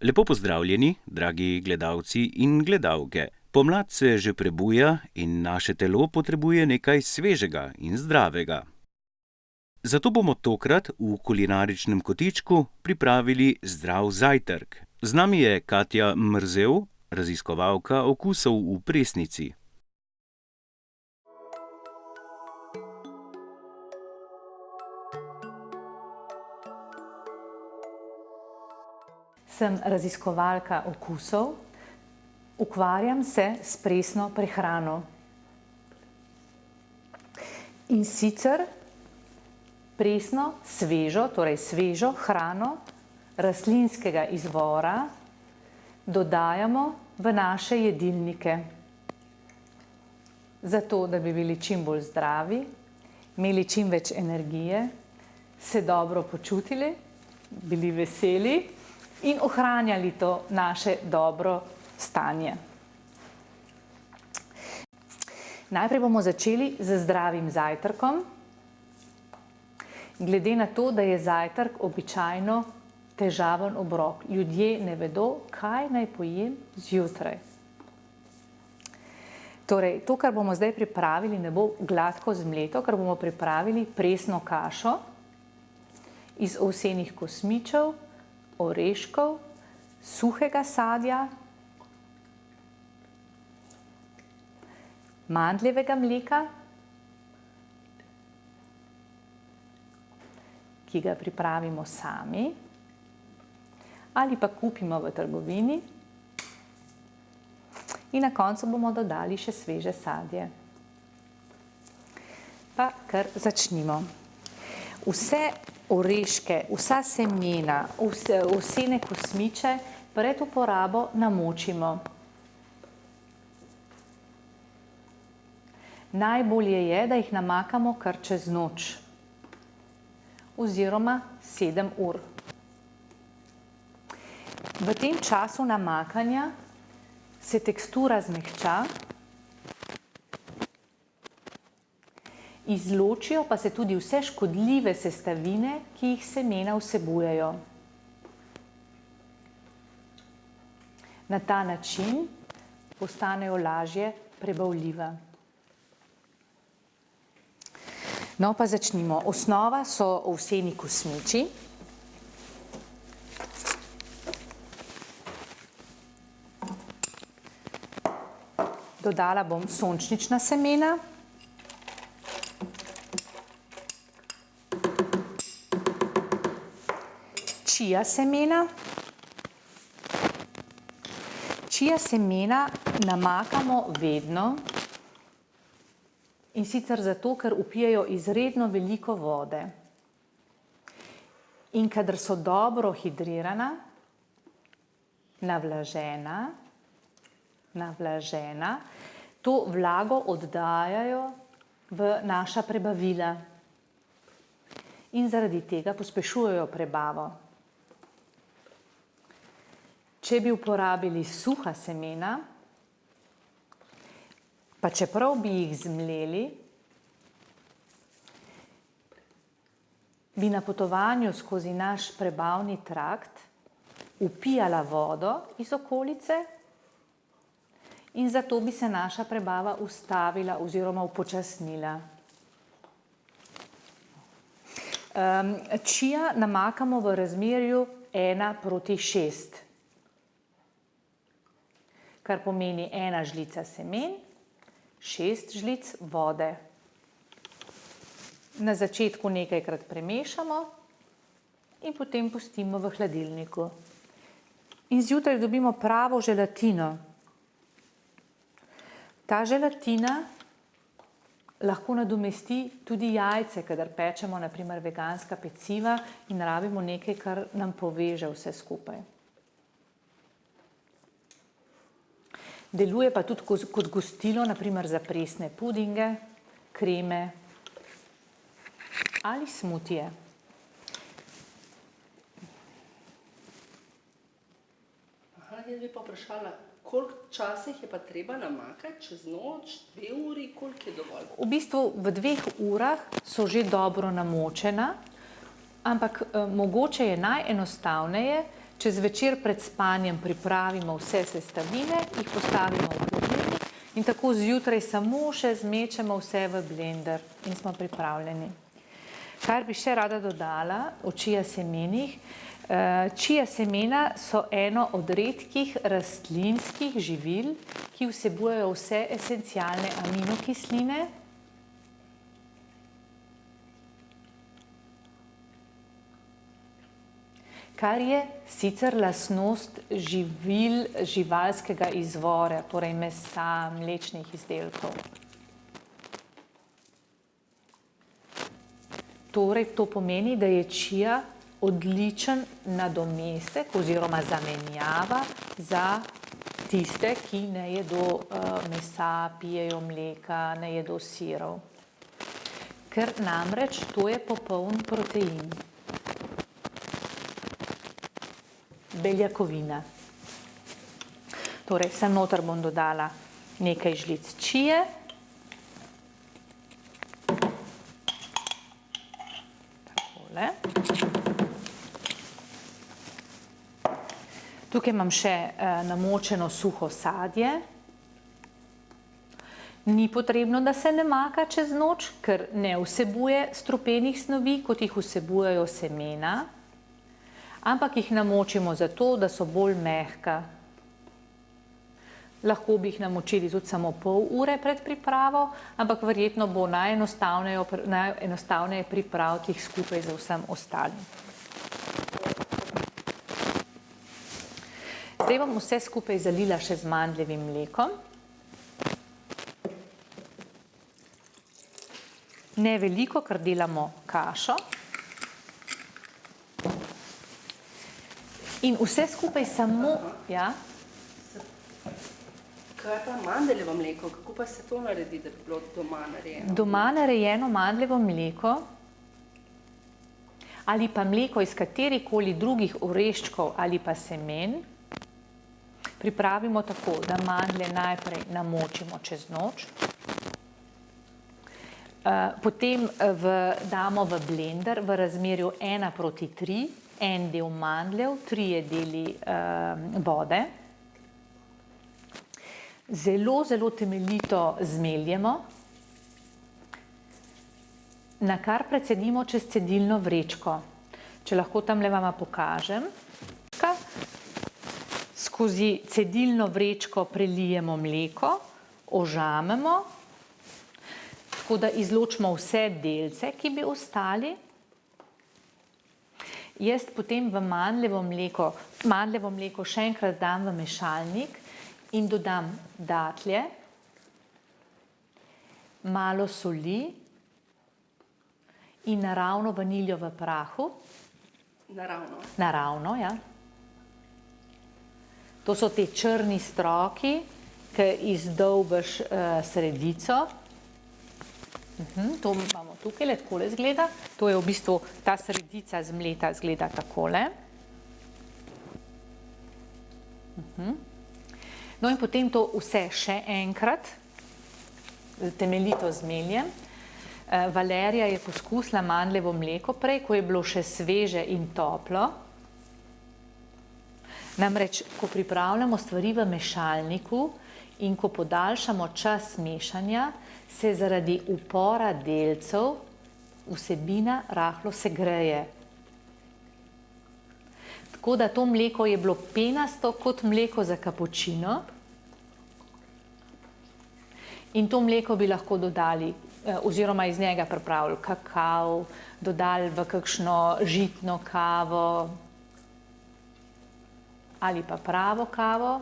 Lepo pozdravljeni, dragi gledalci in gledalke. Pomlad se že prebuja in naše telo potrebuje nekaj svežega in zdravega. Zato bomo tokrat v kulinaričnem kotičku pripravili zdrav zajtrk. Z nami je Katja Mrzel, raziskovalka okusov v Presnici. Sem raziskovalka okusov, ukvarjam se s presno prehrano. In sicer presno, svežo, torej svežo hrano rastlinskega izvora dodajamo v naše jedilnike. Zato, da bi bili čim bolj zdravi, imeli čim več energije, se dobro počutili, bili veseli in ohranjali to naše dobro stanje. Najprej bomo začeli z zdravim zajtrkom. Glede na to, da je zajtrk običajno težaven obrok. Ljudje ne vedo, kaj naj pojem zjutraj. Torej, to, kar bomo zdaj pripravili, ne bo gladko zmleto, ker bomo pripravili presno kašo iz ovsenih kosmičev, oreškov, suhega sadja, mandljevega mleka, ki ga pripravimo sami ali pa kupimo v trgovini, in na koncu bomo dodali še sveže sadje. Pa kar začnimo. Vse oreške, vsa semena, ovsene kosmiče pred uporabo namočimo. Najbolje je, da jih namakamo kar čez noč oziroma 7 ur. V tem času namakanja se tekstura zmehča, izločijo pa se tudi vse škodljive sestavine, ki jih semena vsebujejo. Na ta način postanejo lažje prebavljiva. No, pa začnimo. Osnova so ovseni kosmiči. Dodala bom sončnična semena, čija semena. Čija semena namakamo vedno, in sicer zato, ker vpijejo izredno veliko vode. In kadar so dobro hidrirana, navlažena, to vlago oddajajo v naša prebavila in zaradi tega pospešujejo prebavo. Če bi uporabili suha semena, pa čeprav bi jih zmleli, bi na potovanju skozi naš prebavni trakt vpijala vodo iz okolice in zato bi se naša prebava ustavila oziroma upočasnila. Čija namakamo v razmerju 1:6, kar pomeni 1 žlica semen, 6 žlic vode. Na začetku nekajkrat premešamo in potem pustimo v hladilniku. In zjutraj dobimo pravo želatino. Ta želatina lahko nadomesti tudi jajce, kadar pečemo na primer veganska peciva in rabimo nekaj, kar nam poveže vse skupaj. Deluje pa tudi kot gostilo, na primer za presne pudinge, kreme ali smutije. Jaz bi pa vprašala, koliko časa jih je pa treba namakati, čez noč, 2 uri, koliko je dovolj? V bistvu v 2 urah so že dobro namočena, ampak mogoče je najenostavneje, Čez večer pred spanjem pripravimo vse sestavine, jih postavimo v hladilnik in tako zjutraj samo še zmečemo vse v blender in smo pripravljeni. Kar bi še rada dodala o chia semenih. Chia semena so eno od redkih rastlinskih živil, ki vsebujejo vse esencialne aminokisline, kar je sicer lastnost živil živalskega izvora, torej mesa, mlečnih izdelkov. Torej, to pomeni, da je chia odličen nadomestek oziroma zamenjava za tiste, ki ne jedo mesa, pijejo mleka, ne jedo sirov. Ker namreč to je popoln protein. Beljakovina. Torej, sem noter bom dodala nekaj žlic čije. Takole. Tukaj imam še namočeno suho sadje. Ni potrebno, da se namaka čez noč, ker ne vsebuje strupenih snovi, kot jih vsebujejo semena, ampak jih namočimo zato, da so bolj mehka. Lahko bi jih namočili tudi samo pol ure pred pripravo, ampak verjetno bo najenostavneje pripraviti jih skupaj z vsem ostalim. Zdaj bom vse skupaj zalila še z mandljevim mlekom. Ne veliko, ker delamo kašo. In vse skupaj samo, ja. Kaj pa mandeljevo mleko? Kako pa se to naredi, da bi bilo doma narejeno? Doma narejeno mandljevo mleko ali pa mleko iz katerikoli drugih oreščkov ali pa semen pripravimo tako, da mandlje najprej namočimo čez noč, potem damo v blender v razmerju 1:3, en del mandljev, 3 deli vode. Zelo, zelo temeljito zmeljemo, nakar precedimo čez cedilno vrečko. Če lahko tamle vama pokažem. Skozi cedilno vrečko prelijemo mleko, ožamemo, tako da izločimo vse delce, ki bi ostali. Jaz potem v mandljevo mleko še enkrat dam v mešalnik in dodam datlje, malo soli in naravno vaniljo v prahu. Naravno? Naravno, ja. To so te črni stroki, ki izdolbeš sredico. To imamo tukaj, takole izgleda. To je v bistvu ta sredica zmleta, izgleda takole. No in potem to vse še enkrat temeljito zmeljem. Valerija je poskusila mandljevo mleko prej, ko je bilo še sveže in toplo. Namreč, ko pripravljamo stvari v mešalniku in ko podaljšamo čas mešanja, se zaradi upora delcev vsebina rahlo segreje. Tako da to mleko je bilo penasto kot mleko za kapučino. In to mleko bi lahko dodali, oziroma iz njega pripravili kakav, dodali v kakšno žitno kavo ali pa pravo kavo,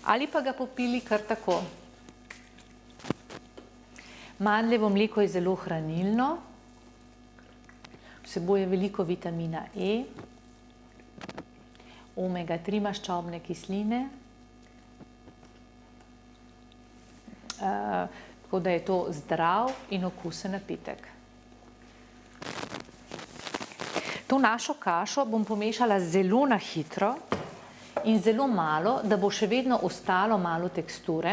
ali pa ga popili kar tako. Mandljevo mleko je zelo hranilno, vsebuje veliko vitamina E, omega-3 maščobne kisline, tako da je to zdrav in okusen napitek. To našo kašo bom pomešala zelo na hitro in zelo malo, da bo še vedno ostalo malo teksture,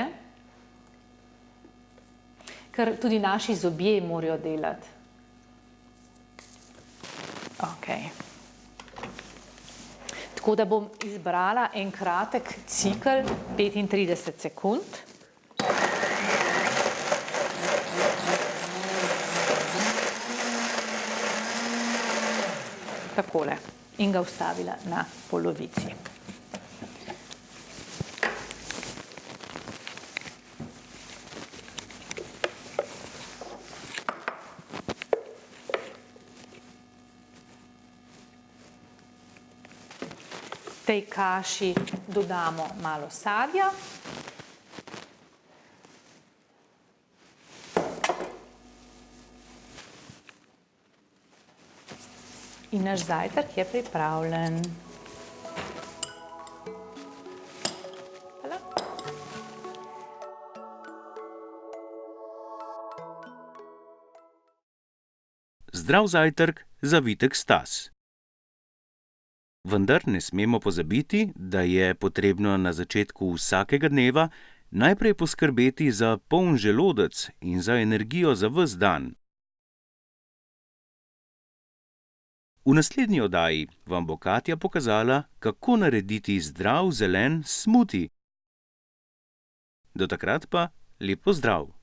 ker tudi naši zobje morajo delati. Tako da bom izbrala en kratek cikel 35 sekund. Takole. In ga ustavila na polovici. Tej kaši dodamo malo sadja. In naš zajtrk je pripravljen. Hvala. Zdrav zajtrk, zavitek stas. Vendar ne smemo pozabiti, da je potrebno na začetku vsakega dneva najprej poskrbeti za poln želodec in za energijo za ves dan. V naslednji oddaji vam bo Katja pokazala, kako narediti zdrav zelen smuti. Do takrat pa lep pozdrav!